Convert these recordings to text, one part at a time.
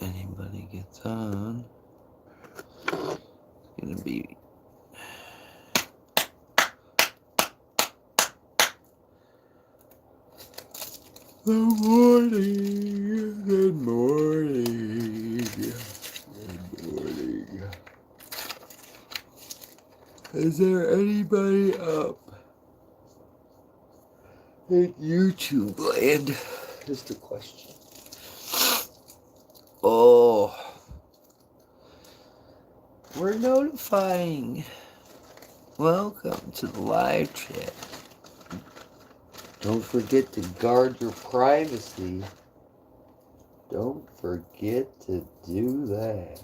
anybody gets on, it's gonna be the morning. Good morning. Good morning. Is there anybody up in YouTube land? Just a question. Oh, we're notifying. Welcome to the live chat. Don't forget to guard your privacy. Don't forget to do that.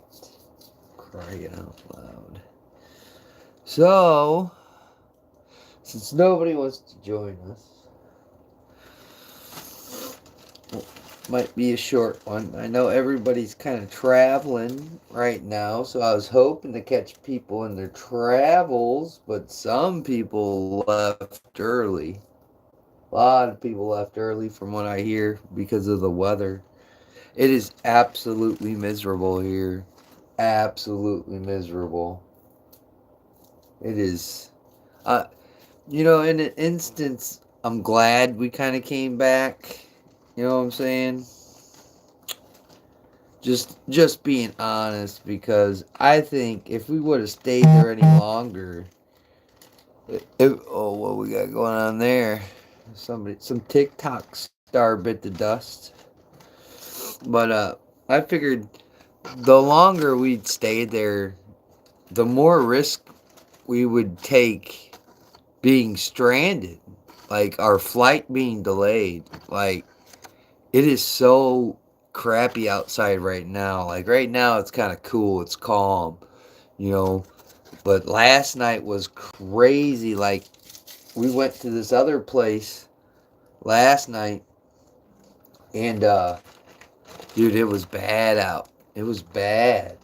Crying out loud. So, since nobody wants to join us, might be a short one. I know everybody's kind of traveling right now, so I was hoping to catch people in their travels, but some people left early. A lot of people left early from what I hear because of the weather. It is absolutely miserable here. Absolutely miserable. It is. Uh, in an instance, I'm glad we kind of came back. You know what I'm saying? Just being honest, because I think if we would have stayed there any longer, oh, what we got going on there? Some TikTok star bit the dust. But I figured the longer we'd stayed there, the more risk we would take being stranded, like our flight being delayed. Like, it is so crappy outside right now. Like, right now it's kind of cool, it's calm, you know. But last night was crazy. Like, we went to this other place last night, and dude, it was bad out. It was bad.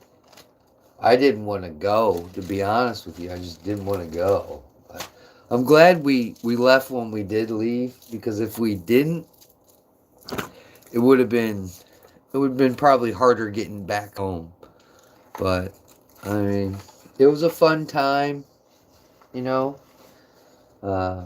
I didn't want to go, to be honest with you. I just didn't want to go. But I'm glad we left when we did leave, because if we didn't, it would have been probably harder getting back home. But I mean, it was a fun time, you know. Uh,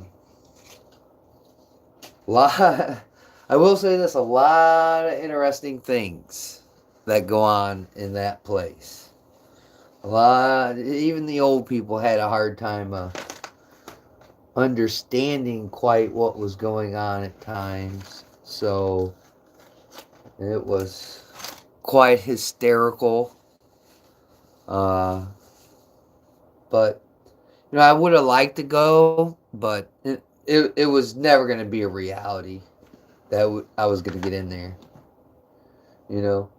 lot. I will say this: a lot of interesting things that go on in that place. A lot. Even the old people had a hard time understanding quite what was going on at times. So it was quite hysterical. But I would have liked to go, but it was never going to be a reality that I was going to get in there. You know,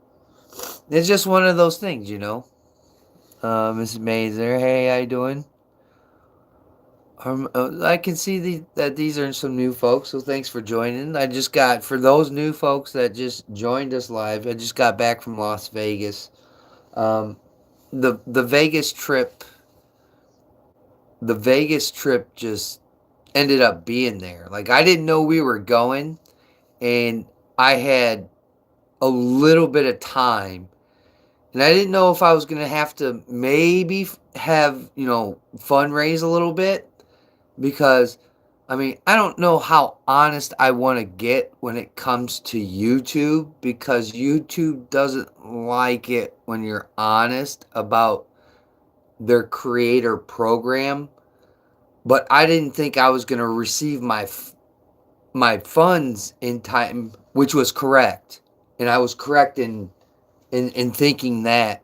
it's just one of those things. Mrs. Mazer, hey, how you doing? I can see that these are some new folks, so thanks for joining. For those new folks that just joined us live, I just got back from Las Vegas. Um, the Vegas trip, just ended up being there. Like, I didn't know we were going, and I had a little bit of time, and I didn't know if I was gonna have to maybe have fundraise a little bit. Because, I mean, I don't know how honest I want to get when it comes to YouTube, because YouTube doesn't like it when you're honest about their creator program. But I didn't think I was going to receive my funds in time, which was correct. And I was correct in thinking that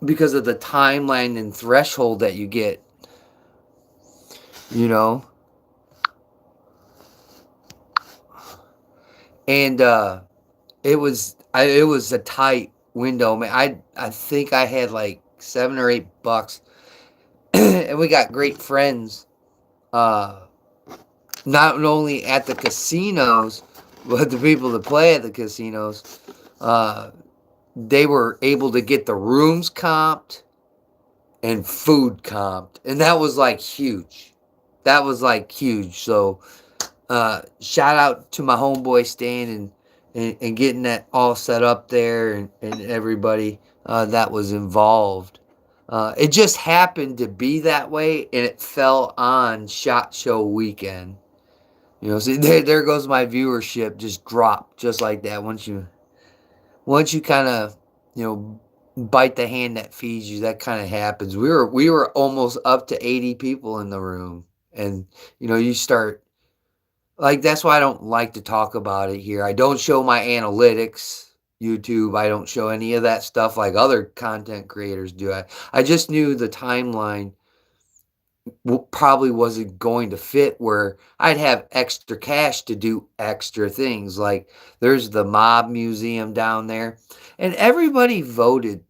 because of the timeline and threshold that you get. And it was a tight window, man. I think I had like $7 or $8, and we got great friends. Not only at the casinos, but the people that play at the casinos. They were able to get the rooms comped and food comped, and that was like huge. So, shout out to my homeboy staying and getting that all set up there, and everybody that was involved. It just happened to be that way, and it fell on SHOT Show weekend. See, there goes my viewership, just dropped just like that. Once you kind of, bite the hand that feeds you, that kind of happens. We were almost up to 80 people in the room, and you start, like, that's why I don't like to talk about it here. I don't show my analytics, YouTube. I don't show any of that stuff like other content creators do. I just knew the timeline probably wasn't going to fit where I'd have extra cash to do extra things. Like, there's the Mob Museum down there, and everybody voted,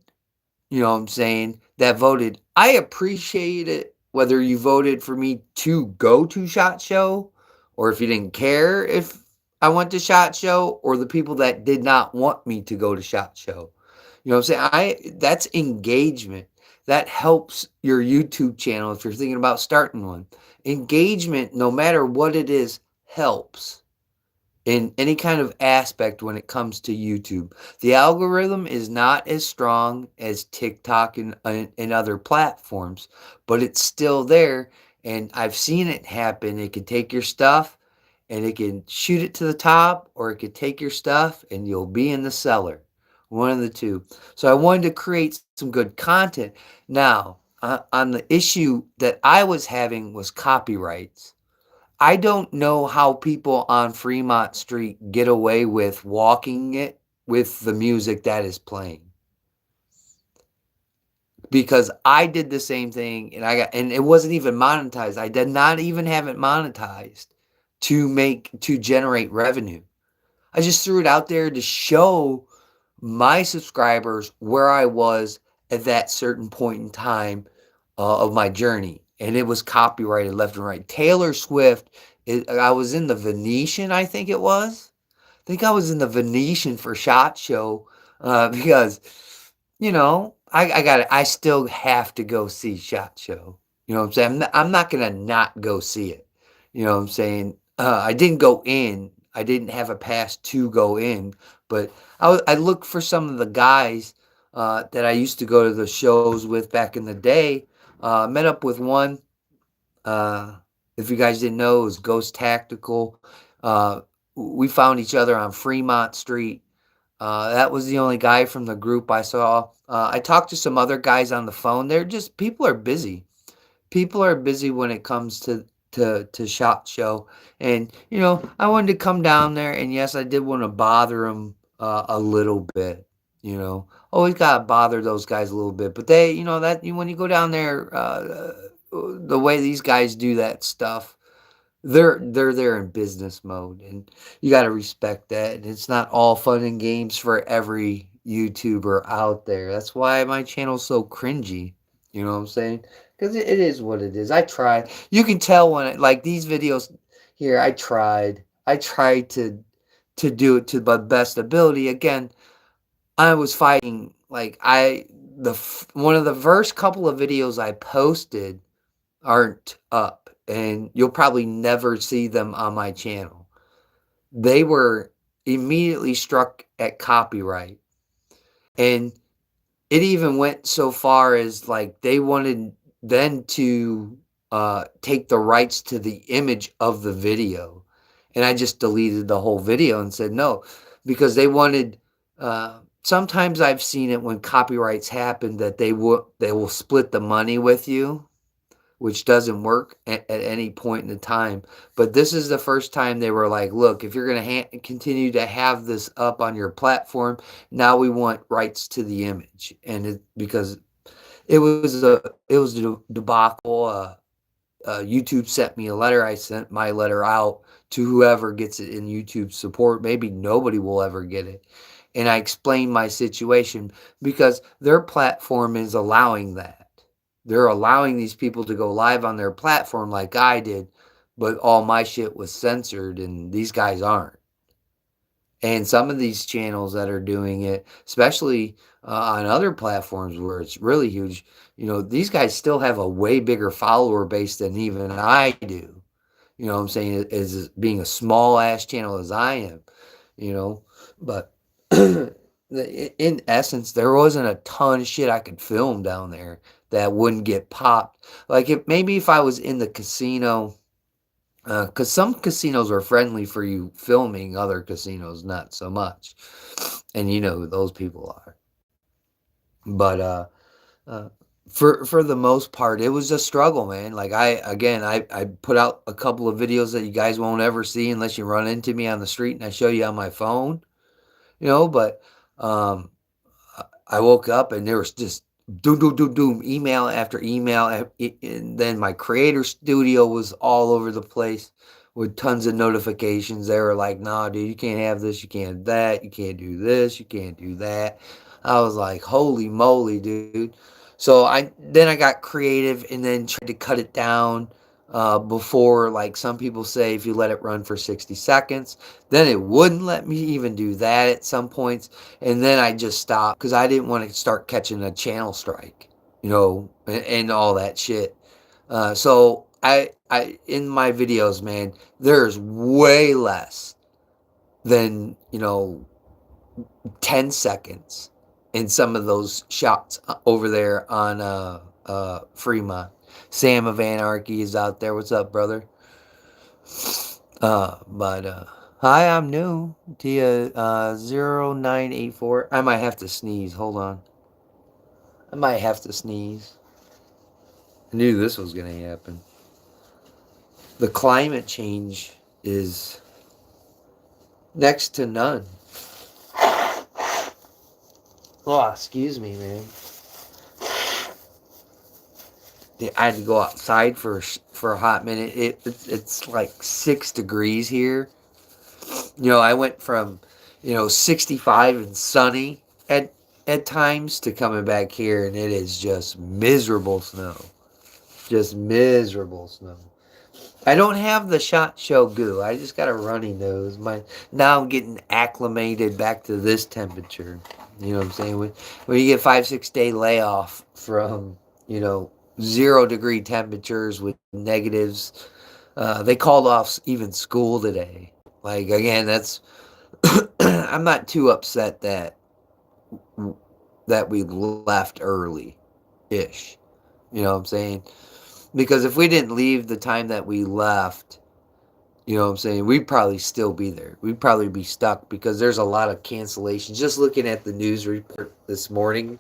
what I'm saying, that voted. I appreciate it whether you voted for me to go to SHOT Show, or if you didn't care if I went to SHOT Show, or the people that did not want me to go to SHOT Show. You know what I'm saying? That's engagement. That helps your YouTube channel if you're thinking about starting one. Engagement, no matter what it is, helps in any kind of aspect when it comes to YouTube. The algorithm is not as strong as TikTok and other platforms, but it's still there. And I've seen it happen. It can take your stuff and it can shoot it to the top, or it could take your stuff and you'll be in the cellar. One of the two. So I wanted to create some good content. Now, on the issue that I was having was copyrights. I don't know how people on Fremont Street get away with walking it with the music that is playing. Because I did the same thing, and it wasn't even monetized. I did not even have it monetized to generate revenue. I just threw it out there to show my subscribers where I was at that certain point in time of my journey. And it was copyrighted left and right. Taylor Swift, I was in the Venetian, I think it was. I think I was in the Venetian for SHOT Show because, I still have to go see SHOT Show. You know what I'm saying? I'm not going to not go see it. You know what I'm saying? I didn't go in. I didn't have a pass to go in, but I looked for some of the guys that I used to go to the shows with back in the day. Met up with one. Uh, if you guys didn't know, it was Ghost Tactical. We found each other on Fremont Street. That was the only guy from the group I saw. I talked to some other guys on the phone. People are busy. People are busy when it comes to SHOT Show. And, I wanted to come down there, and yes, I did want to bother them a little bit. Always got to bother those guys a little bit. But when you go down there, the way these guys do that stuff, they're there in business mode, and you got to respect that. And it's not all fun and games for every YouTuber out there. That's why my channel's so cringy. You know what I'm saying? Because it is what it is. I tried. You can tell like these videos here. I tried to do it to my best ability. Again, I was fighting. Like, one of the first couple of videos I posted aren't up, and you'll probably never see them on my channel. They were immediately struck at copyright, and it even went so far as, like, they wanted then to take the rights to the image of the video, and I just deleted the whole video and said no, because they wanted. Sometimes I've seen it when copyrights happen that they will split the money with you, which doesn't work at any point in the time. But this is the first time they were like, look, if you're going to continue to have this up on your platform, now we want rights to the image. And because it was a debacle. YouTube sent me a letter. I sent my letter out to whoever gets it in YouTube support. Maybe nobody will ever get it. And I explained my situation because their platform is allowing that. They're allowing these people to go live on their platform like I did, but all my shit was censored, and these guys aren't. And some of these channels that are doing it, especially on other platforms where it's really huge, these guys still have a way bigger follower base than even I do. You know what I'm saying? As being a small ass channel as I am, you know. But in essence, there wasn't a ton of shit I could film down there that wouldn't get popped. Like if maybe if I was in the casino, because some casinos are friendly for you filming, other casinos not so much, and you know who those people are. But uh, for the most part, it was a struggle, man. Like I put out a couple of videos that you guys won't ever see unless you run into me on the street and I show you on my phone, you know. But um, I woke up and there was just doom, doom, doom, doom, email after email. And then my creator studio was all over the place with tons of notifications. They were like, nah, dude, you can't have this, you can't have that, you can't do this, you can't do that. I was like, holy moly, dude. So I got creative and then tried to cut it down before, like some people say, if you let it run for 60 seconds, then it wouldn't let me even do that at some points. And then I just stopped because I didn't want to start catching a channel strike, you know, and all that shit. So in my videos, man, there's way less than, 10 seconds in some of those shots over there on Fremont. Sam of Anarchy is out there. What's up, brother? But hi, I'm new. Tia 0984. I might have to sneeze. Hold on. I might have to sneeze. I knew this was gonna happen. The climate change is next to none. Oh, excuse me, man. I had to go outside for a hot minute. It's like 6 degrees here. You know, I went from 65 and sunny at times to coming back here, and it is just miserable snow. Just miserable snow. I don't have the shot show goo. I just got a runny nose. Now I'm getting acclimated back to this temperature. You know what I'm saying? When you get 5-6 day layoff from 0 degree temperatures with negatives, they called off even school today. Like again, that's I'm not too upset that we left early, ish. You know what I'm saying? Because if we didn't leave the time that we left, you know what I'm saying, we'd probably still be there. We'd probably be stuck because there's a lot of cancellations. Just looking at the news report this morning,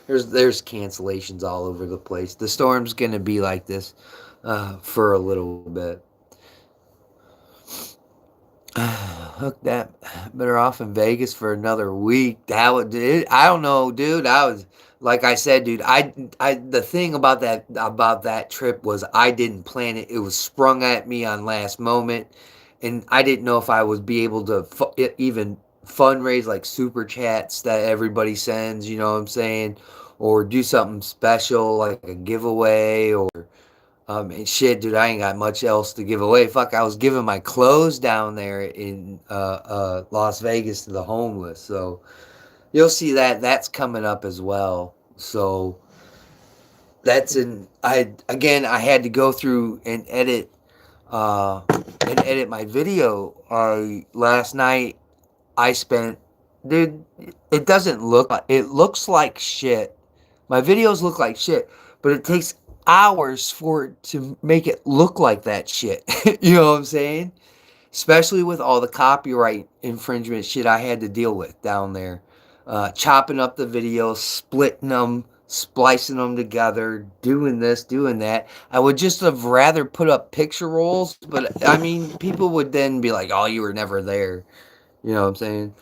there's cancellations all over the place. The storm's gonna be like this for a little bit. Hook that better off in Vegas for another week. That would, I don't know, dude. I was like I said, dude. The thing about that trip was I didn't plan it. It was sprung at me on last moment, and I didn't know if I would be able to even fundraise like super chats that everybody sends. You know what I'm saying? Or do something special like a giveaway or and shit, dude, I ain't got much else to give away. Fuck, I was giving my clothes down there in Las Vegas to the homeless. So you'll see that's coming up as well. So I had to go through uh, and edit my video. Last night I spent, dude. It doesn't look. It looks like shit. My videos look like shit, but it takes hours for it to make it look like that shit. You know what I'm saying? Especially with all the copyright infringement shit I had to deal with down there. Chopping up the videos, splitting them, splicing them together, doing this, doing that. I would just have rather put up picture rolls, but I mean, people would then be like, oh, you were never there. You know what I'm saying?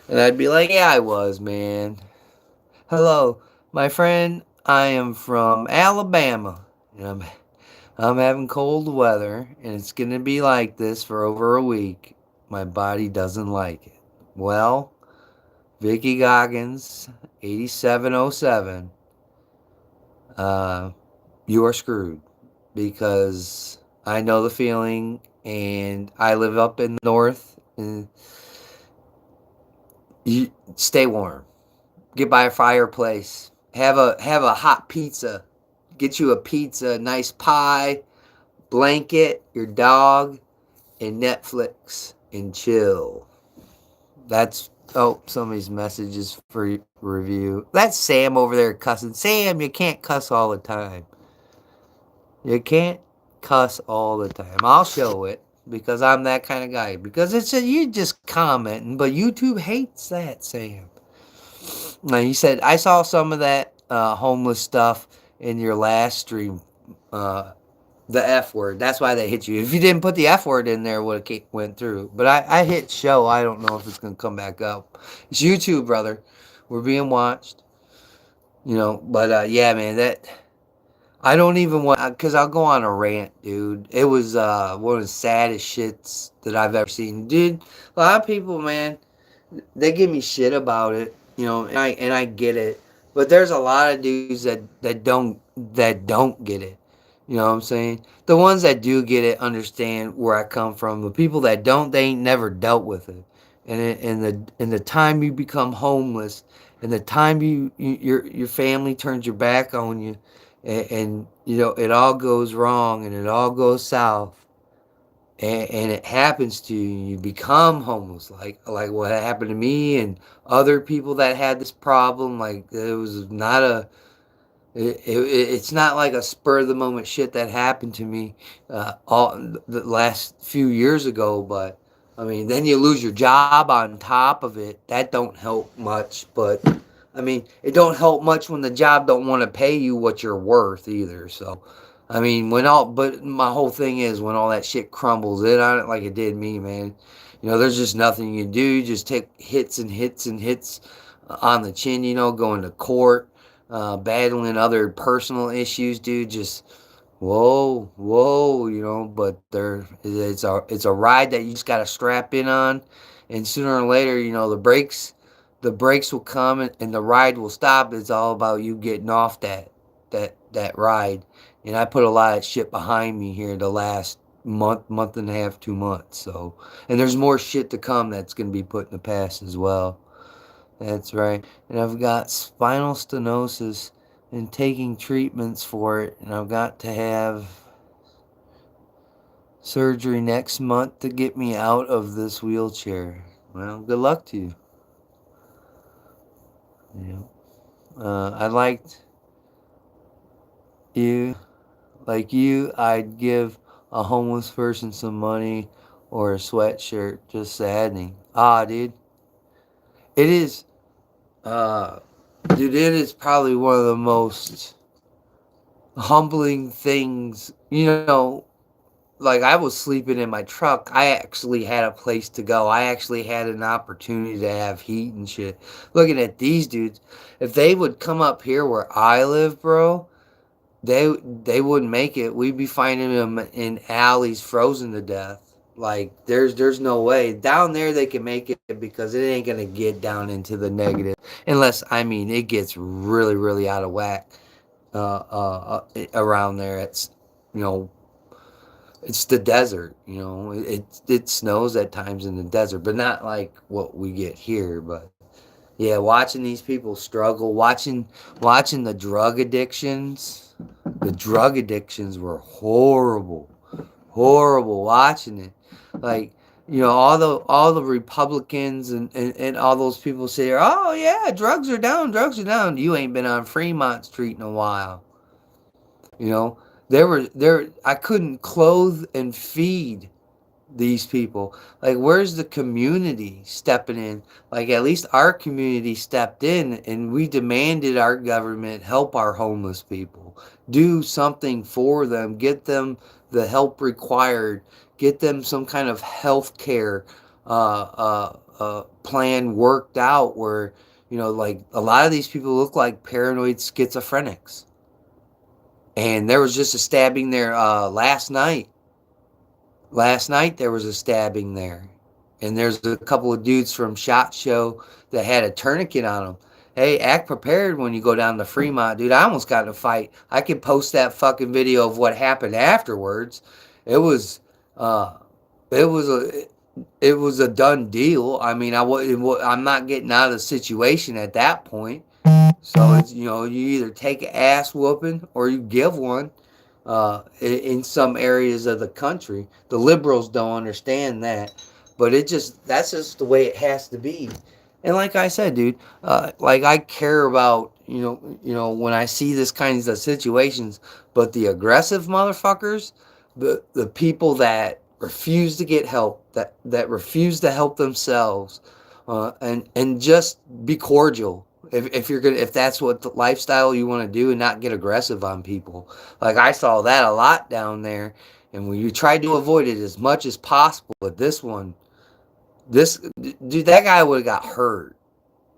And I'd be like, yeah, I was, man. Hello, my friend. I am from Alabama. And I'm having cold weather, and it's going to be like this for over a week. My body doesn't like it. Well, Vicky Goggins, 8707, you are screwed because I know the feeling, and I live up in the north, and you stay warm. Get by a fireplace. Have a hot pizza. Get you a pizza, nice pie, blanket, your dog, and Netflix and chill. That's Oh, somebody's messages for review. That's Sam over there cussing. Sam, you can't cuss all the time. You can't cuss all the time. I'll show it because I'm that kind of guy. Because you just commenting, but YouTube hates that, Sam. Now he said I saw some of that homeless stuff in your last stream. Uh, the F word. That's why they hit you. If you didn't put the F word in there, would have went through. But I hit show. I don't know if it's gonna come back up. It's YouTube, brother. We're being watched. But yeah, man, that I don't even want because I'll go on a rant, dude. It was one of the saddest shits that I've ever seen, dude. A lot of people, man, they give me shit about it, and I get it. But there's a lot of dudes that don't get it. You know what I'm saying? The ones that do get it understand where I come from. The people that don't, they ain't never dealt with it. And in the time you become homeless, and the time your family turns your back on you, and it all goes wrong and it all goes south, and it happens to you, and you become homeless, like what happened to me and other people that had this problem. Like it was not a it's not like a spur of the moment shit that happened to me all the last few years ago. But I mean, then you lose your job on top of it. That don't help much. But I mean, it don't help much when the job don't want to pay you what you're worth either. So I mean, but my whole thing is when all that shit crumbles in on it like it did me, man. There's just nothing you do. You just take hits and hits and hits on the chin. Going to court, battling other personal issues, dude. Just whoa, whoa, But it's a ride that you just got to strap in on, and sooner or later, the brakes will come and the ride will stop. It's all about you getting off that ride. And I put a lot of shit behind me here the last month and a half, 2 months. So, and there's more shit to come that's gonna be put in the past as well. That's right. And I've got spinal stenosis and taking treatments for it. And I've got to have surgery next month to get me out of this wheelchair. Well, good luck to you. I liked you. Like you, I'd give a homeless person some money or a sweatshirt. Just saddening. Dude. It is. Uh, Dude, it is probably one of the most humbling things. Like I was sleeping in my truck. I actually had a place to go. I actually had an opportunity to have heat and shit. Looking at these dudes, if they would come up here where I live, bro, they wouldn't make it. We'd be finding them in alleys, frozen to death. Like there's no way down there they can make it because it ain't gonna get down into the negative unless it gets really really out of whack around there. You know it's the desert. It snows at times in the desert, but not like what we get here. But yeah, watching these people struggle, watching the drug addictions were horrible, horrible. Watching it, like all the Republicans and all those people say, oh yeah, drugs are down, drugs are down. You ain't been on Fremont Street in a while. You know, there. I couldn't clothe and feed these people. Like, where's the community stepping in? Like, at least our community stepped in and we demanded our government help our homeless people, do something for them, get them the help required, get them some kind of health care plan worked out where, like a lot of these people look like paranoid schizophrenics. And there was just a stabbing there last night. Last night there was a stabbing there. And there's a couple of dudes from SHOT Show that had a tourniquet on them. Hey, act prepared when you go down to Fremont, dude. I almost got in a fight. I could post that fucking video of what happened afterwards. It was, uh, it was a, it was a done deal. I'm not getting out of the situation at that point. So it's you either take an ass whooping or you give one. In some areas of the country, the liberals don't understand that, but that's just the way it has to be. And like I said, dude, like I care about when I see this kinds of situations, but the aggressive motherfuckers, the people that refuse to get help, that refuse to help themselves, and just be cordial. If you're gonna, if that's what the lifestyle you want to do, and not get aggressive on people, like I saw that a lot down there, and we tried to avoid it as much as possible. But this one, this dude, that guy would have got hurt,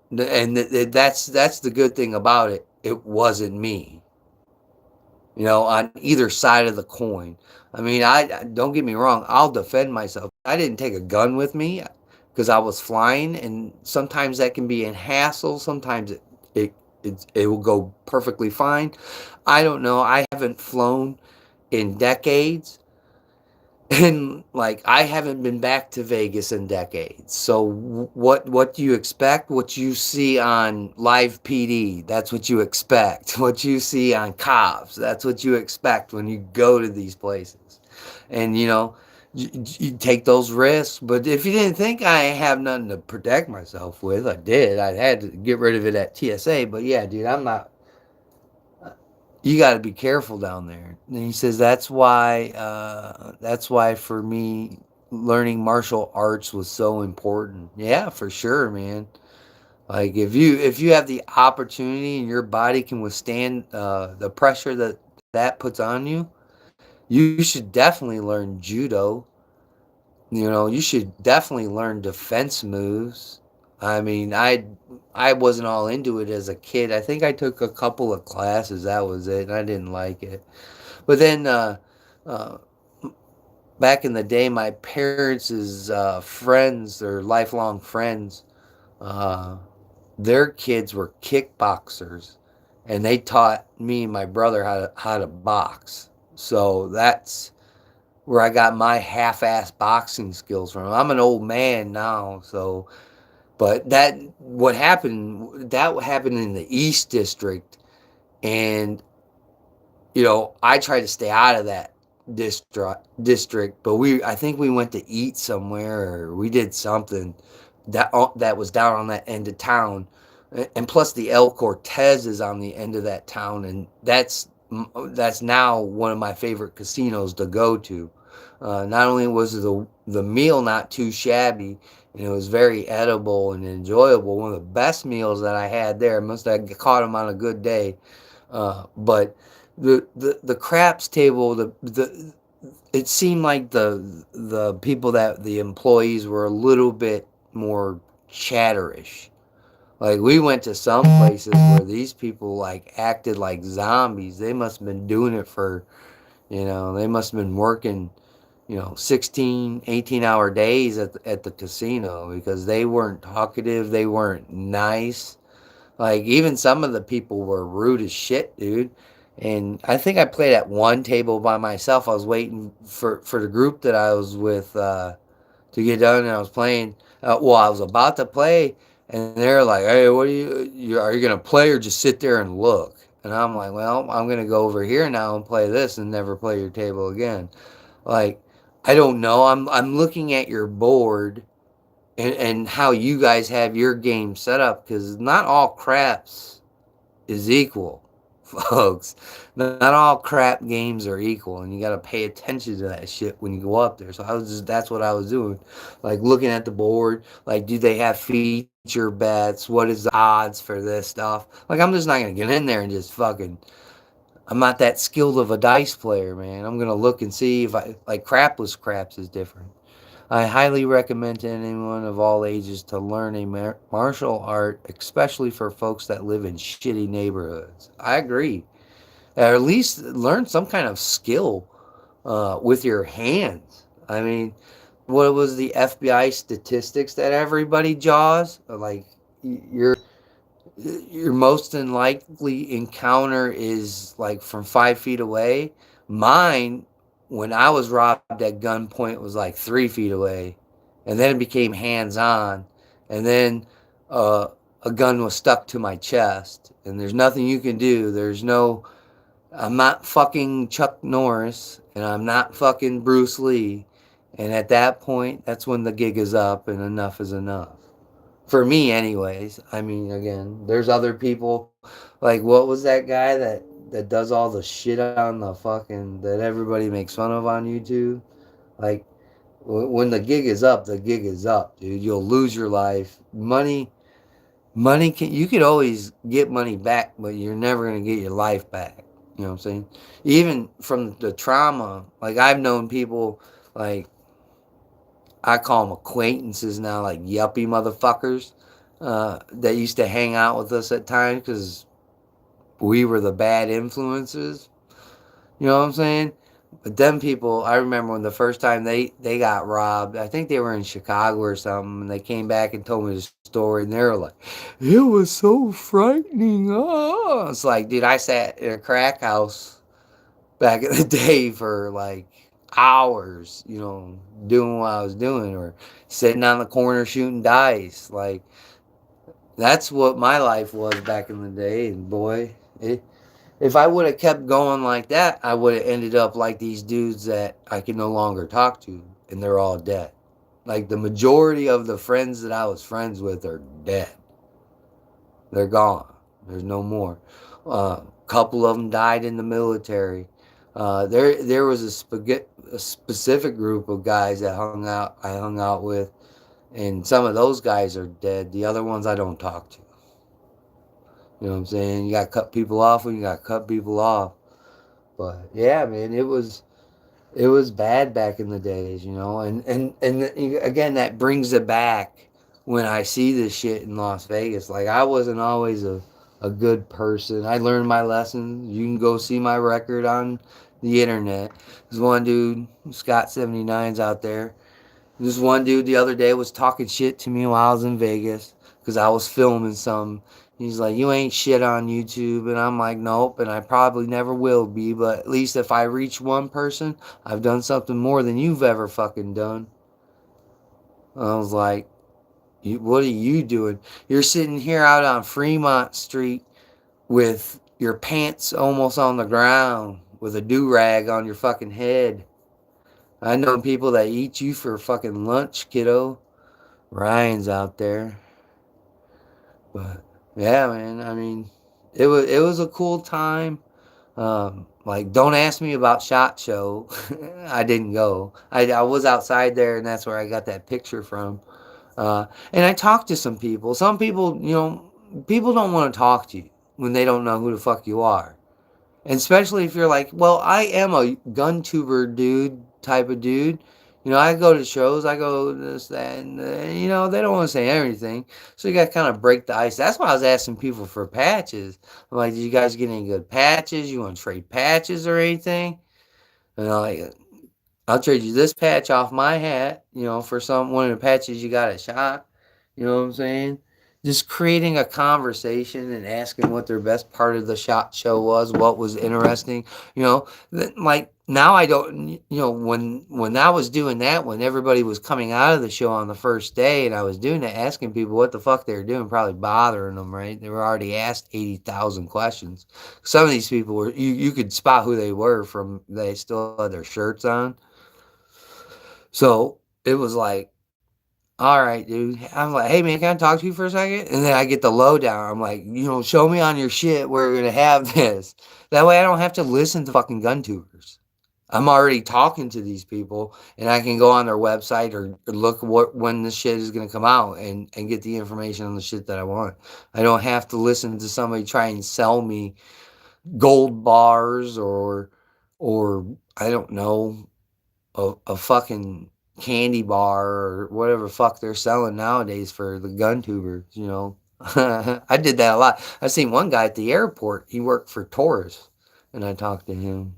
and that's the good thing about it. It wasn't me, on either side of the coin. I mean, I don't get me wrong. I'll defend myself. I didn't take a gun with me because I was flying, and sometimes that can be a hassle. Sometimes it it will go perfectly fine. I don't know. I haven't flown in decades, and like I haven't been back to Vegas in decades. So what do you expect? What you see on live PD, that's what you expect. What you see on cops, that's what you expect when you go to these places. And you take those risks. But if you didn't think I have nothing to protect myself with, I did. I had to get rid of it at TSA. But yeah, dude, I'm not. You got to be careful down there. And he says that's why for me learning martial arts was so important. Yeah, for sure, man. Like if you have the opportunity and your body can withstand the pressure that puts on you, you should definitely learn judo. You should definitely learn defense moves. I mean, I wasn't all into it as a kid. I think I took a couple of classes. That was it. And I didn't like it. But then uh, back in the day, my parents' friends, their lifelong friends, uh, their kids were kickboxers, and they taught me and my brother how to box. So that's where I got my half-ass boxing skills from. I'm an old man now, so but that happened in the East District, and I tried to stay out of that district, but I think we went to eat somewhere, or we did something that was down on that end of town, and plus the El Cortez is on the end of that town, and that's now one of my favorite casinos to go to. Not only was the meal not too shabby, and it was very edible and enjoyable, one of the best meals that I had there. Must have caught him on a good day, but the craps table, the it seemed like the people, that the employees were a little bit more chatterish. Like we went to some places where these people like acted like zombies. They must have been doing it for, they must have been working, 16, 18-hour days at the casino, because they weren't talkative, they weren't nice. Like even some of the people were rude as shit, dude. And I think I played at one table by myself. I was waiting for the group that I was with to get done, and I was playing. Well, I was about to play, and they're like, "Hey, what are you gonna play, or just sit there and look?" And I'm like, "Well, I'm gonna go over here now and play this, and never play your table again." Like, I don't know. I'm looking at your board, and how you guys have your game set up, because not all craps is equal, folks. Not all crap games are equal, and you got to pay attention to that shit when you go up there. So that's what I was doing, like looking at the board, like do they have feature bets? What is the odds for this stuff? Like I'm just not gonna get in there and just fucking. I'm not that skilled of a dice player, man. I'm gonna look and see if I like crapless craps is different. I highly recommend to anyone of all ages to learn a martial art, especially for folks that live in shitty neighborhoods. I agree. Or at least learn some kind of skill with your hands. I mean, what was the FBI statistics that everybody jaws? Like, your your most unlikely encounter is like from 5 feet away. Mine, when I was robbed at gunpoint, was like 3 feet away, and then it became hands on, and then uh, a gun was stuck to my chest, and there's nothing you can do. There's no. I'm not fucking Chuck Norris, and I'm not fucking Bruce Lee, and at that point, that's when the gig is up, and enough is enough. For me, anyways. I mean, again, there's other people. Like, what was that guy that does all the shit on the fucking that everybody makes fun of on YouTube? Like, when the gig is up, the gig is up, dude. You'll lose your life. Money can, you could always get money back, but you're never gonna get your life back. You know what I'm saying? Even from the trauma, like I've known people, like I call them acquaintances now, like yuppie motherfuckers, that used to hang out with us at times because we were the bad influences. You know what I'm saying? But them people, I remember when the first time they got robbed. I think they were in Chicago or something, and they came back and told me the story, and they were like, "It was so frightening." Oh, it's like, dude, I sat in a crack house back in the day for like hours, doing what I was doing, or sitting on the corner shooting dice. Like that's what my life was back in the day, and boy, if I would have kept going like that, I would have ended up like these dudes that I can no longer talk to, and they're all dead. Like the majority of the friends that I was friends with are dead. They're gone. There's no more. A couple of them died in the military. There was a specific group of guys that I hung out with, and some of those guys are dead. The other ones I don't talk to. You know what I'm saying? You got to cut people off when you got to cut people off. But yeah, man, it was bad back in the days, and again that brings it back when I see this shit in Las Vegas. Like I wasn't always a good person. I learned my lessons. You can go see my record on the internet. There's one dude, Scott 79's out there. This one dude the other day was talking shit to me while I was in Vegas because I was filming some. He's like, "You ain't shit on YouTube," and I'm like, "Nope," and I probably never will be. But at least if I reach one person, I've done something more than you've ever fucking done. I was like, "What are you doing? You're sitting here out on Fremont Street with your pants almost on the ground, with a do rag on your fucking head. I know people that eat you for fucking lunch, kiddo." Ryan's out there. But yeah, man. I mean, it was a cool time. Like, don't ask me about Shot Show. I didn't go. I was outside there, and that's where I got that picture from. And I talked to some people. Some people, people don't want to talk to you when they don't know who the fuck you are. And especially if you're like, well, I am a gun tuber dude type of dude. I go to shows, I go this, that, and they don't want to say everything. So you got to kind of break the ice. That's why I was asking people for patches. I'm like, did you guys get any good patches? You want to trade patches or anything? And I'm like, I'll trade you this patch off my hat, for one of the patches you got at shot. You know what I'm saying? Just creating a conversation and asking what their best part of the shot show was, what was interesting. Like now I don't. When I was doing that, when everybody was coming out of the show on the first day, and I was doing that, asking people what the fuck they were doing, probably bothering them. Right? They were already asked 80,000 questions. Some of these people were you could spot who they were from. They still had their shirts on. So it was like, all right, dude. I'm like, hey, man, can I talk to you for a second? And then I get the lowdown. I'm like, show me on your shit where we're going to have this. That way I don't have to listen to fucking gun tubers. I'm already talking to these people, and I can go on their website or look when this shit is going to come out and get the information on the shit that I want. I don't have to listen to somebody try and sell me gold bars or I don't know, a fucking candy bar or whatever fuck they're selling nowadays for the gun tubers. I did that a lot. I seen one guy at the airport. He worked for Taurus, and I talked to him.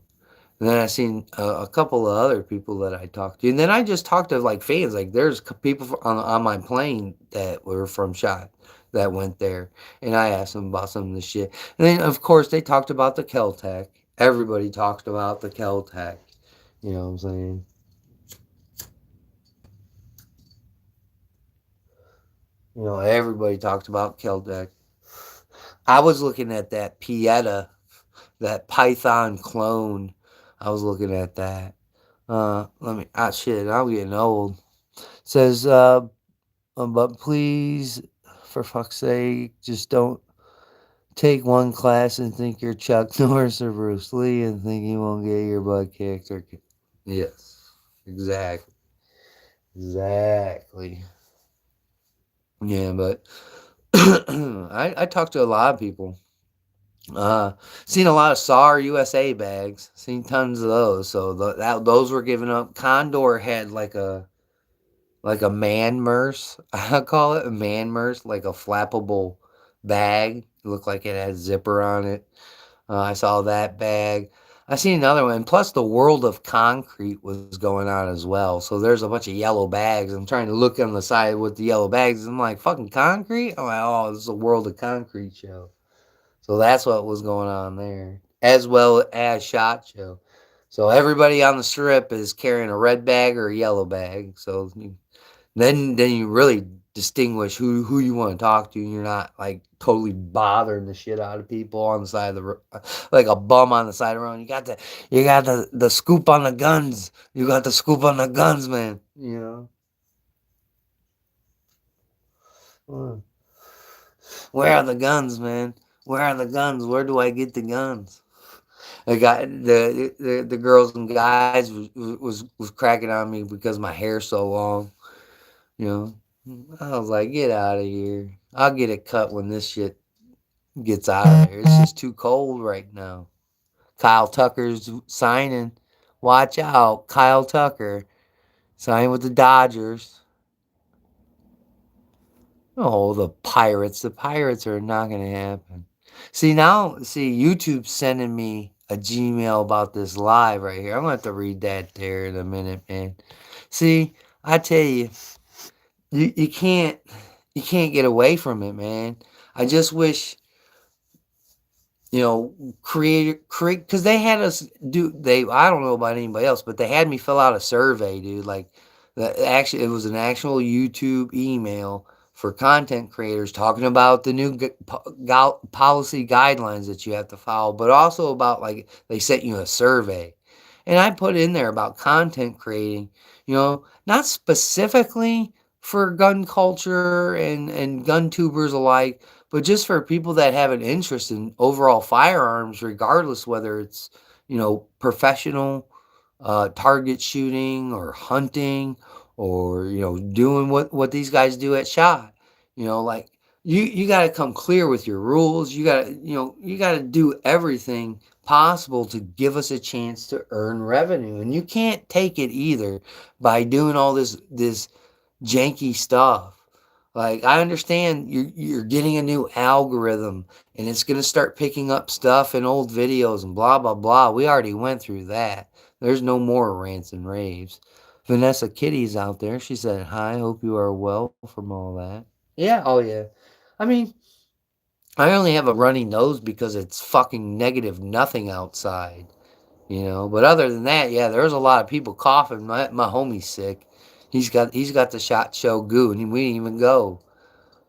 And then I seen a couple of other people that I talked to, and then I just talked to like fans. Like there's people on my plane that were from Shot that went there, and I asked them about some of the shit. And then of course they talked about the Keltec. Everybody talked about the Keltec. You know what I'm saying? Everybody talked about Keltec. I was looking at that Pieta, that Python clone. I was looking at that. Let me. Ah, shit. I'm getting old. It says, but please for fuck's sake. Just don't take one class and think you're Chuck Norris or Bruce Lee and think you won't get your butt kicked. Yes, exactly. Exactly. Yeah, but I talked to a lot of people. Uh, Seen a lot of SAR USA bags. Seen tons of those. So those were given up. Condor had like a man merce. I call it a man merce, like a flappable bag. It looked like it had a zipper on it. I saw that bag. I seen another one. Plus, the World of Concrete was going on as well. So there's a bunch of yellow bags. I'm trying to look on the side with the yellow bags. I'm like, fucking concrete? I'm like, oh, this is a World of Concrete show. So that's what was going on there, as well as SHOT Show. So everybody on the strip is carrying a red bag or a yellow bag. So then you really distinguish who you want to talk to. And you're not like totally bothering the shit out of people on the side of the like a bum on the side of the road. You got the scoop on the guns. You got the scoop on the guns, man. Uh, Where are the guns, man? Where are the guns? Where do I get the guns? The girls and guys was cracking on me because my hair's so long. You know, I was like, get out of here. I'll get it cut when this shit gets out of there. It's just too cold right now. Kyle Tucker's signing. Watch out, Kyle Tucker signing with the Dodgers. Oh, the Pirates. The Pirates are not going to happen. See, YouTube's sending me a Gmail about this live right here. I'm going to have to read that there in a minute, man. See, I tell you, you can't get away from it, man. I just wish create because they had us do they I don't know about anybody else, but they had me fill out a survey, dude. Like actually it was an actual YouTube email for content creators talking about the new policy guidelines that you have to follow, but also about like they sent you a survey. And I put in there about content creating, not specifically for gun culture and gun tubers alike, but just for people that have an interest in overall firearms, regardless whether it's professional target shooting or hunting or doing what these guys do at shot. Like you got to come clear with your rules. You got to do everything possible to give us a chance to earn revenue, and you can't take it either by doing all this janky stuff. Like I understand you're getting a new algorithm and it's gonna start picking up stuff in old videos and blah blah blah. We already went through that. There's no more rants and raves. Vanessa Kitty's out there. She said, "Hi, hope you are well from all that." Yeah, oh yeah. I mean, I only have a runny nose because it's fucking negative nothing outside. But other than that, yeah, there's a lot of people coughing. My homie's sick. He's got the SHOT Show goo, and we didn't even go.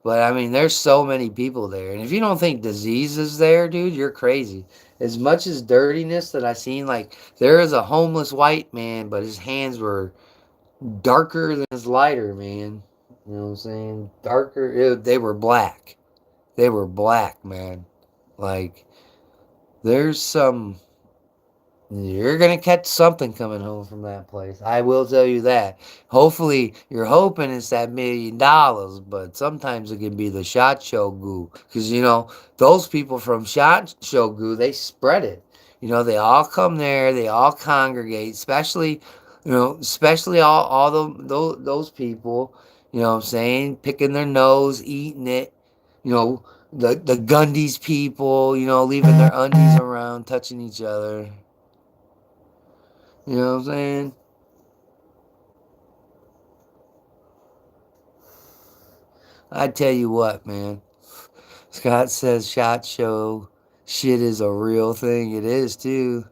But I mean, there's so many people there, and if you don't think disease is there, dude, you're crazy. As much as dirtiness that I seen, like there is a homeless white man, but his hands were darker than his lighter, man. You know what I'm saying? Darker. They were black. They were black, man. Like there's some. You're gonna catch something coming home from that place. I will tell you that. Hopefully, you're hoping it's that $1 million, but sometimes it can be the SHOT Show goo. Because those people from SHOT Show goo, they spread it. They all come there, they all congregate, especially all those people. You know what I'm saying? Picking their nose, eating it. You know the Gundies people. Leaving their undies around, touching each other. You know what I'm saying? I tell you what, man. Scott says SHOT Show shit is a real thing. It is too.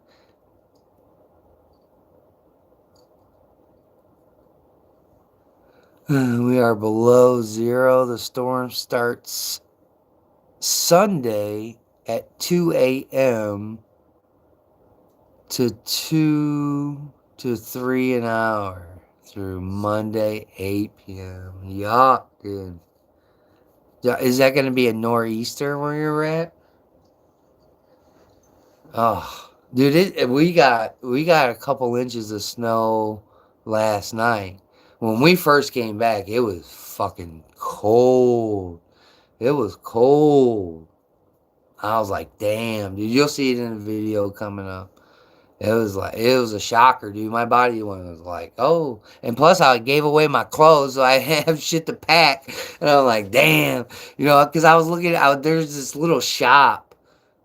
We are below zero. The storm starts Sunday at 2 a.m. to 2 to 3 an hour through Monday 8 p.m. Yuck, dude. Yeah, is that going to be a nor'easter where you're at? Oh, dude, we got a couple inches of snow last night. When we first came back, it was fucking cold. It was cold. I was like, damn, dude. You'll see it in the video coming up. It was a shocker, dude. My body was like, oh. And plus, I gave away my clothes, so I have shit to pack. And I'm like, damn, because I was looking out. There's this little shop,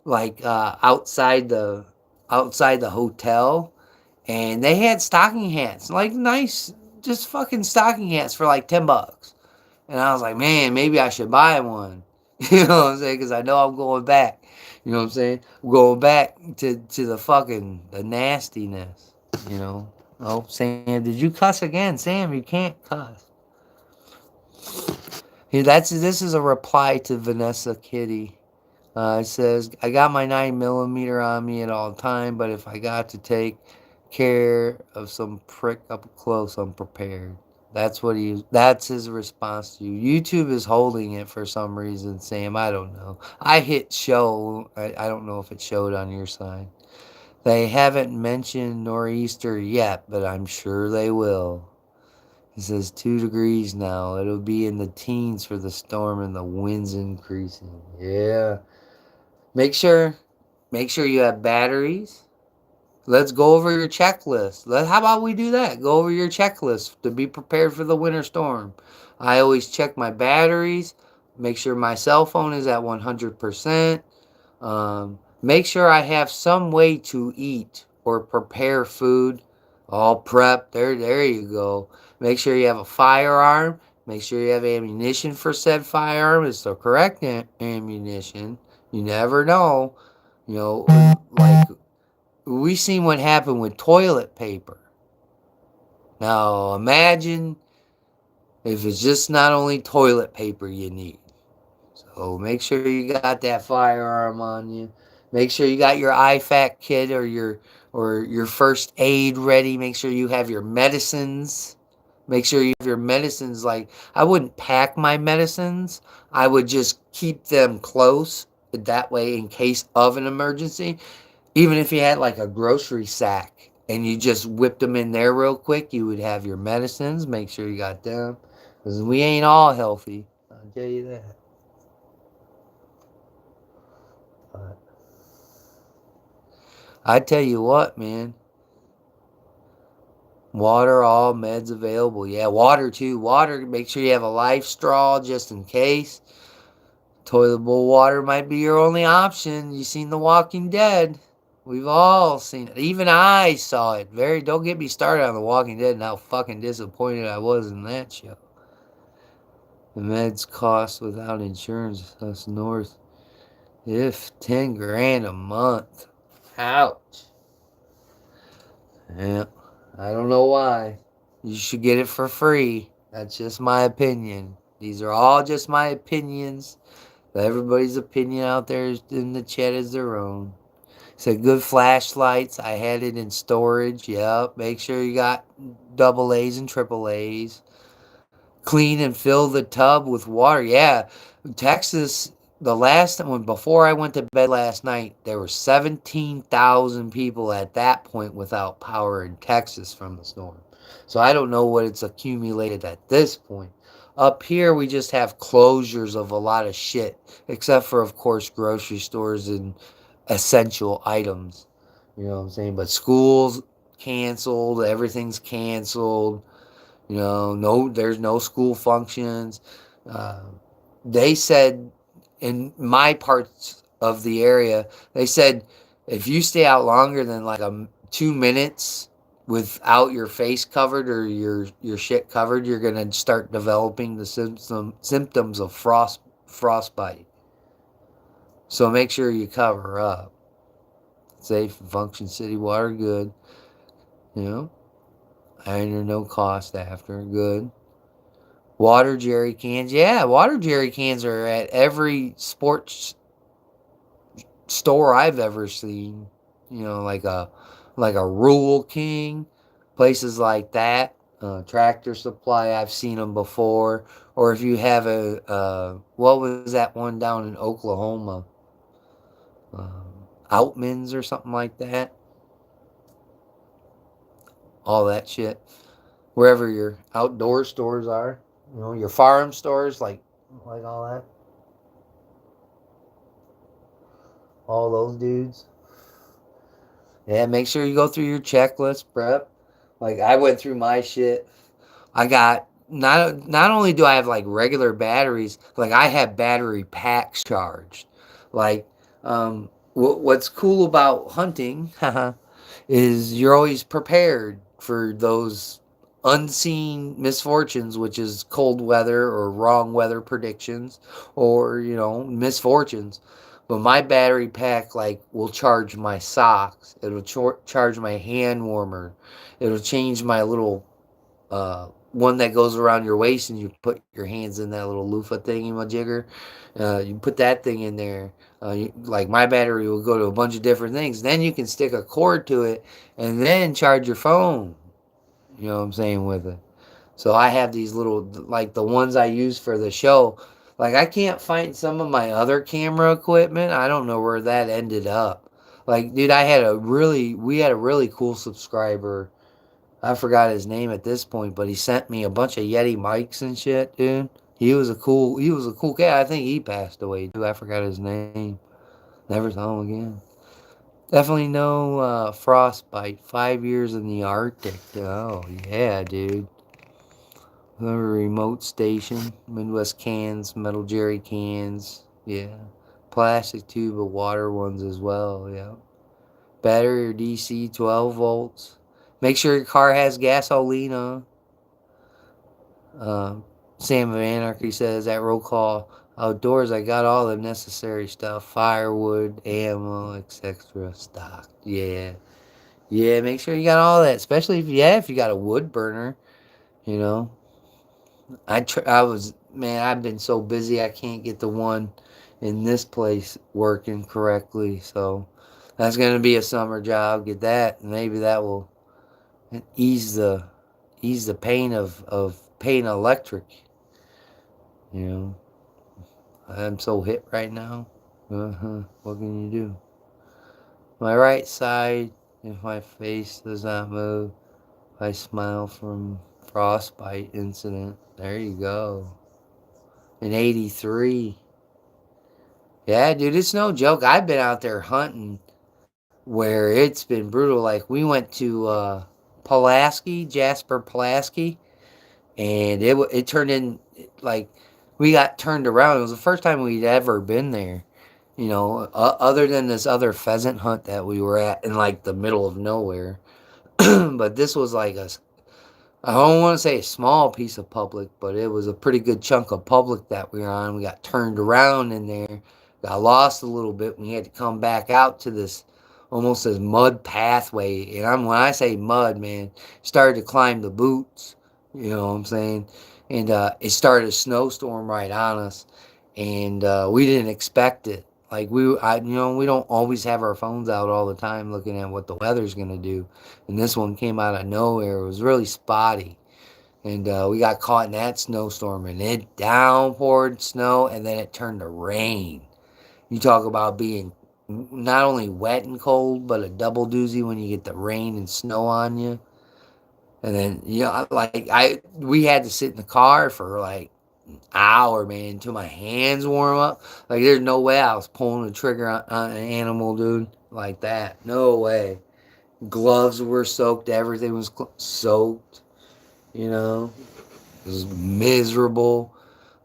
like outside the hotel, and they had stocking hats, like nice, just fucking stocking hats for like $10. And I was like, man, maybe I should buy one. You know what I'm saying? Because I know I'm going back. You know what I'm saying? I'm going back to the nastiness. You know. Oh, Sam, did you cuss again? Sam, you can't cuss. Here, this is a reply to Vanessa Kitty. It says, I got my 9mm on me at all time, but if I got to take care of some prick up close, I'm prepared. That's his response to you. YouTube is holding it for some reason, Sam. I don't know. I hit show. I don't know if it showed on your side. They haven't mentioned nor'easter yet, but I'm sure they will. It says 2 degrees now. It'll be in the teens for the storm and the winds increasing. Yeah. Make sure Make sure you have batteries. Let's go over your checklist. How about we do that? Go over your checklist to be prepared for the winter storm. I always check my batteries. Make sure my cell phone is at 100%. Make sure I have some way to eat or prepare food. All prep. There you go. Make sure you have a firearm. Make sure you have ammunition for said firearm. It's the correct ammunition. You never know. Like we seen what happened with toilet paper. Now imagine if it's just not only toilet paper you need. So make sure you got that firearm on you. Make sure you got your IFAK kit or your first aid ready. Make sure you have your medicines. Make sure you have your medicines. Like, I wouldn't pack my medicines. I would just keep them close. That way, in case of an emergency, even if you had like a grocery sack and you just whipped them in there real quick, you would have your medicines. Make sure you got them. Because we ain't all healthy. I'll tell you that. But I tell you what, man. Water, all meds available. Yeah, water too. Water, make sure you have a life straw just in case. Toilet bowl water might be your only option. You seen The Walking Dead. We've all seen it. Even I saw it. Don't get me started on The Walking Dead and how fucking disappointed I was in that show. The meds cost without insurance us north. If 10 grand a month. Ouch. Yeah. I don't know why. You should get it for free. That's just my opinion. These are all just my opinions. Everybody's opinion out there in the chat is their own. Said good flashlights. I had it in storage. Yep. Make sure you got double A's and triple A's. Clean and fill the tub with water. Yeah. Texas, the last one, before I went to bed last night, there were 17,000 people at that point without power in Texas from the storm. So I don't know what it's accumulated at this point. Up here, we just have closures of a lot of shit, except for, of course, grocery stores and essential items. You know what I'm saying? But schools canceled, everything's canceled. No, there's no school functions. Uh, they said in my parts of the area, they said if you stay out longer than like 2 minutes without your face covered or your shit covered, you're gonna start developing the symptoms of frostbite. So make sure you cover up. Safe, function, city water, good. Iron or no cost after, good. Water jerry cans, yeah, water jerry cans are at every sports store I've ever seen. Like a Rural King, places like that. Tractor Supply, I've seen them before. Or if you have a, what was that one down in Oklahoma? Outmans or something like that. All that shit. Wherever your outdoor stores are, your farm stores, like all that, all those dudes. Yeah, make sure you go through your checklist prep. Like I went through my shit. I got not only do I have like regular batteries, like I have battery packs charged. Like, what's cool about hunting is you're always prepared for those unseen misfortunes, which is cold weather or wrong weather predictions, or misfortunes. But my battery pack will charge my socks. It'll charge my hand warmer. It'll change my little one that goes around your waist, and you put your hands in that little loofah thingy majigger. You put that thing in there. Like my battery will go to a bunch of different things. Then you can stick a cord to it and then charge your phone. You know what I'm saying with it. So I have these little, like the ones I use for the show. Like I can't find some of my other camera equipment. I don't know where that ended up. Like, dude, we had a really cool subscriber. I forgot his name at this point, but he sent me a bunch of Yeti mics and shit, dude. He was a cool cat. I think he passed away too. I forgot his name. Never saw him again. Definitely no frostbite. 5 years in the Arctic. Oh yeah, dude. Another remote station. Midwest cans, metal jerry cans. Yeah. Plastic tube of water ones as well. Yeah. Battery or DC 12 volts. Make sure your car has gasoline. Uh, Sam of Anarchy says at RowCall Outdoors, I got all the necessary stuff: firewood, ammo, etc. Stocked. Yeah, yeah. Make sure you got all that, especially if you got a wood burner. You know, I was man. I've been so busy I can't get the one in this place working correctly. So that's gonna be a summer job. Get that, and maybe that will ease the pain of paying electric. You know, I'm so hit right now. What can you do? My right side, if my face does not move, I smile from frostbite incident. There you go. In 83. Yeah, dude, it's no joke. I've been out there hunting where it's been brutal. Like, we went to Pulaski, Jasper Pulaski, and it turned in, like, we got turned around. It was the first time we'd ever been there. Other than this other pheasant hunt that we were at in like the middle of nowhere. But this was like I don't want to say a small piece of public, but it was a pretty good chunk of public that we were on. We got turned around in there, got lost a little bit. We had to come back out to this almost this mud pathway. And when I say mud, man, started to climb the boots. You know what I'm saying? And it started a snowstorm right on us, and we didn't expect it. Like we don't always have our phones out all the time looking at what the weather's gonna do, and this one came out of nowhere. It was really spotty, and we got caught in that snowstorm, and it downpoured snow, and then it turned to rain. You talk about being not only wet and cold, but a double doozy when you get the rain and snow on you. And then we had to sit in the car for like hour, man, until my hands warm up. Like, there's no way I was pulling the trigger on an animal, dude, like that. No way. Gloves were soaked. Everything was soaked. You know, it was miserable.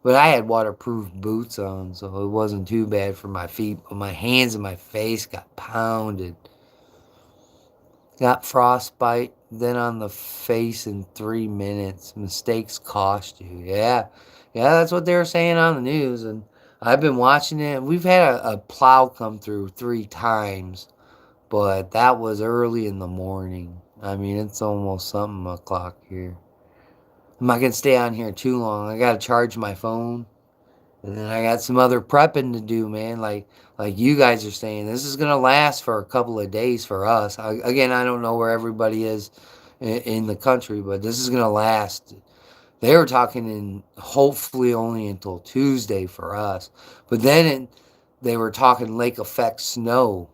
But I had waterproof boots on, so it wasn't too bad for my feet. But my hands and my face got pounded. Got frostbite, then on the face in 3 minutes. Mistakes cost you. Yeah. Yeah, that's what they were saying on the news. And I've been watching it. We've had a plow come through 3 times, but that was early in the morning. I mean, it's almost something o'clock here. I'm not going to stay on here too long. I got to charge my phone. And then I got some other prepping to do, man. Like you guys are saying, this is gonna last for a couple of days for us. Again, I don't know where everybody is in the country, but this is gonna last. They were talking in hopefully only until Tuesday for us, but they were talking lake effect snow,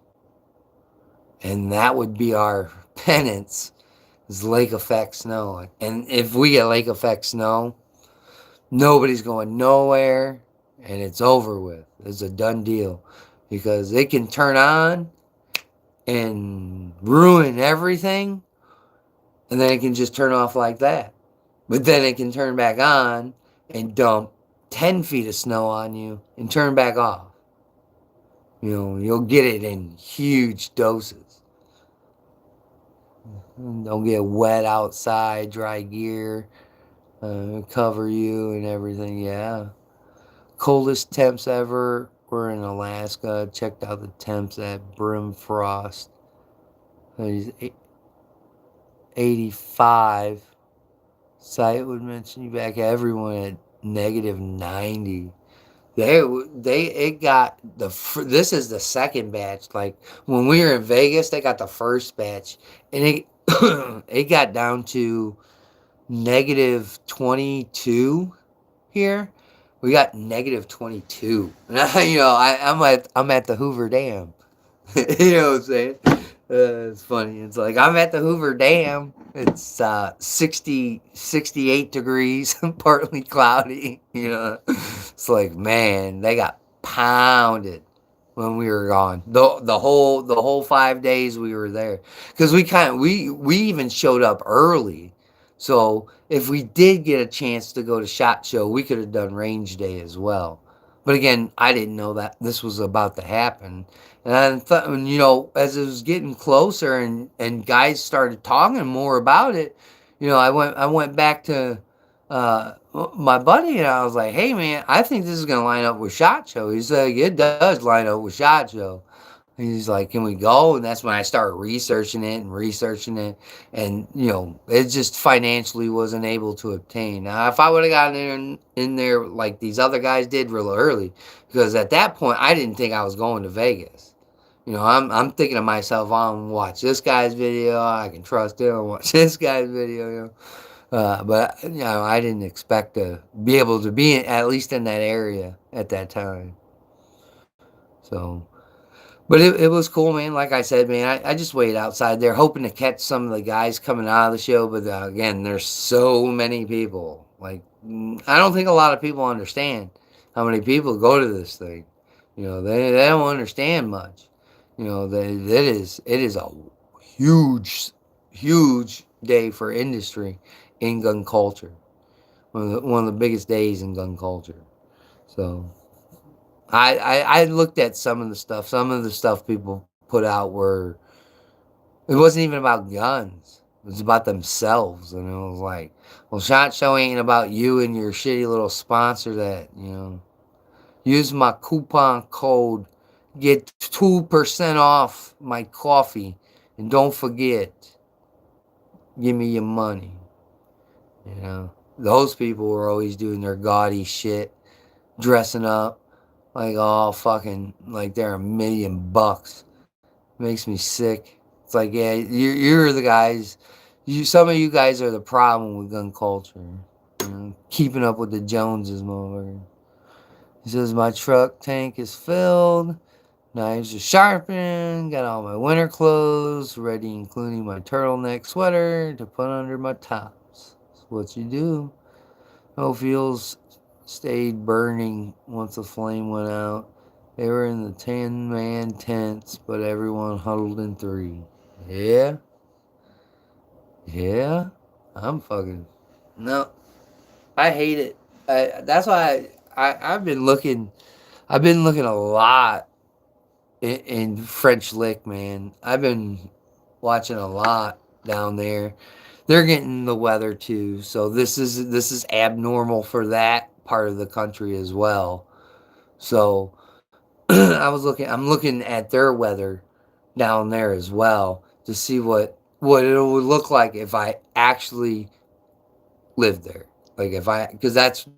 and that would be our penance is lake effect snow. And if we get lake effect snow, nobody's going nowhere, and it's over with. It's a done deal because it can turn on and ruin everything, and then it can just turn off like that. But then it can turn back on and dump 10 feet of snow on you and turn back off. You'll get it in huge doses. Don't get wet outside, dry gear, cover you and everything. Yeah. Coldest temps ever were in Alaska. Checked out the temps at Brimfrost. He's 85. Site would mention you back. Everyone at -90. They it got this is the second batch. Like when we were in Vegas, they got the first batch, and it it got down to -22 here. We got -22. I'm at the Hoover Dam. You know what I'm saying? It's funny. It's like I'm at the Hoover Dam. It's 68 degrees, partly cloudy. It's like, man, they got pounded when we were gone. The whole 5 days we were there, because we even showed up early. So if we did get a chance to go to SHOT Show, we could have done range day as well. But again, I didn't know that this was about to happen. And I thought, as it was getting closer and guys started talking more about it, I went back to my buddy and I was like, hey man, I think this is gonna line up with SHOT Show. He's like, it does line up with SHOT Show. And he's like, can we go? And that's when I started researching it, and it just financially wasn't able to obtain. Now, if I would have gotten in there like these other guys did real early, because at that point I didn't think I was going to Vegas. I'm thinking to myself, I'm gonna watch this guy's video. I can trust him. I'll watch this guy's video. But I didn't expect to be able to be at least in that area at that time. So. But it was cool, man. Like I said, man, I just waited outside there hoping to catch some of the guys coming out of the show. But again, there's so many people. Like, I don't think a lot of people understand how many people go to this thing. They don't understand much. It is a huge day for industry in gun culture. One of the biggest days in gun culture. So. I looked at some of the stuff. Some of the stuff people put out it wasn't even about guns. It was about themselves. And it was like, well, SHOT Show ain't about you and your shitty little sponsor that. Use my coupon code, get 2% off my coffee, and don't forget, give me your money. Those people were always doing their gaudy shit, dressing up. Like, all fucking, like they're $1,000,000. Makes me sick. It's like, yeah, you're the guys. Some of you guys are the problem with gun culture. Keeping up with the Joneses, motherfucker. He says, my truck tank is filled. Knives are sharpened. Got all my winter clothes ready, including my turtleneck sweater to put under my tops. That's what you do. No fuels stayed burning once the flame went out. They were in the 10-man tents, but everyone huddled in 3. Yeah? Yeah? I'm fucking... No. I hate it. That's why I've been looking... I've been looking a lot in French Lick, man. I've been watching a lot down there. They're getting the weather too, so this is abnormal for that part of the country as well. So I'm looking at their weather down there as well to see what it would look like if I actually lived there. Like because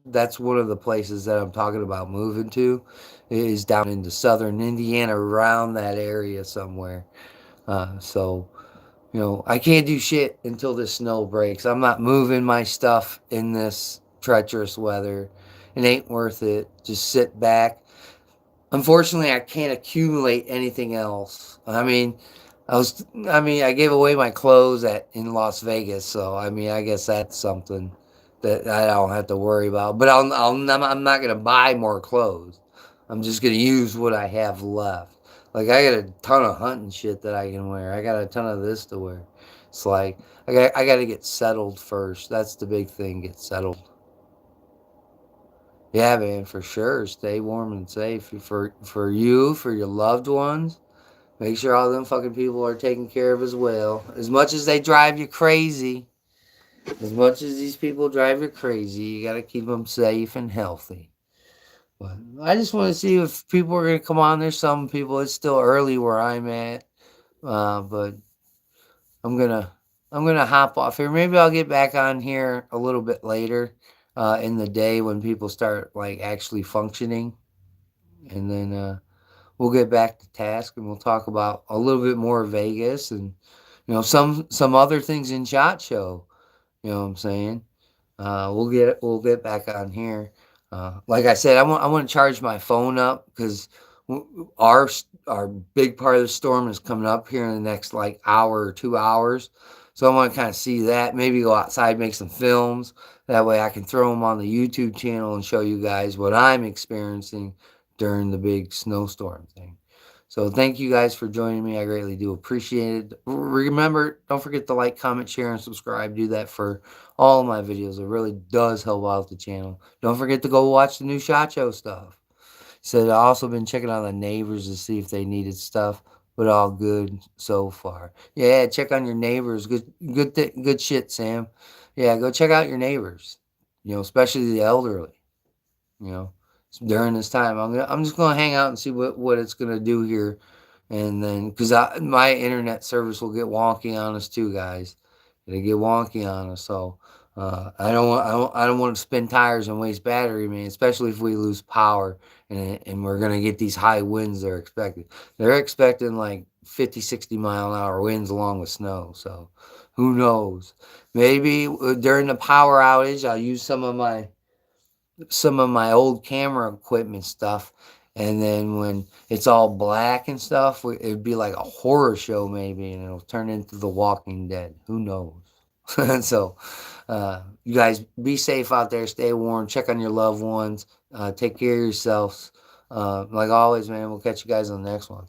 that's one of the places that I'm talking about moving to, is down into southern Indiana, around that area somewhere. So I can't do shit until the snow breaks. I'm not moving my stuff in this treacherous weather. It ain't worth it. Just sit back. Unfortunately, I can't accumulate anything else. I gave away my clothes at in Las Vegas, so I guess that's something that I don't have to worry about. But I'm not gonna buy more clothes. I'm just gonna use what I have left. Like I got a ton of hunting shit that I can wear. I got a ton of this to wear. It's like I got to get settled first. That's the big thing. Get settled. Yeah, man, for sure. Stay warm and safe for you, for your loved ones. Make sure all them fucking people are taken care of as well. As much as they drive you crazy, as much as these people drive you crazy, you got to keep them safe and healthy. But I just want to see if people are gonna come on. There's some people. It's still early where I'm at, but I'm gonna I'm gonna hop off here. Maybe I'll get back on here a little bit later in the day when people start like actually functioning, and then we'll get back to task and we'll talk about a little bit more Vegas and some other things in Shot Show. You know what I'm saying? We'll get back on here. Like I said, I want to charge my phone up because our our big part of the storm is coming up here in the next like hour or 2 hours. So I want to kind of see that. Maybe go outside, make some films. That way I can throw them on the YouTube channel and show you guys what I'm experiencing during the big snowstorm thing. So thank you guys for joining me. I greatly do appreciate it. Remember, don't forget to like, comment, share, and subscribe. Do that for all of my videos. It really does help out the channel. Don't forget to go watch the new SHOT Show stuff. Said I also been checking on the neighbors to see if they needed stuff, but all good so far. Yeah, check on your neighbors. Good shit, Sam. Yeah, go check out your neighbors. Especially the elderly. You know, during this time, I'm just gonna hang out and see what it's gonna do here, and then because my internet service will get wonky on us too, guys. It'll get wonky on us, so I don't want to spin tires and waste battery, man. Especially if we lose power and we're gonna get these high winds they're expecting. They're expecting like 50, 60 mile an hour winds along with snow. So who knows? Maybe during the power outage, I'll use some of my old camera equipment stuff. And then when it's all black and stuff, it'd be like a horror show maybe, and it'll turn into The Walking Dead. Who knows? So, you guys be safe out there. Stay warm. Check on your loved ones. Take care of yourselves. Like always, man, we'll catch you guys on the next one.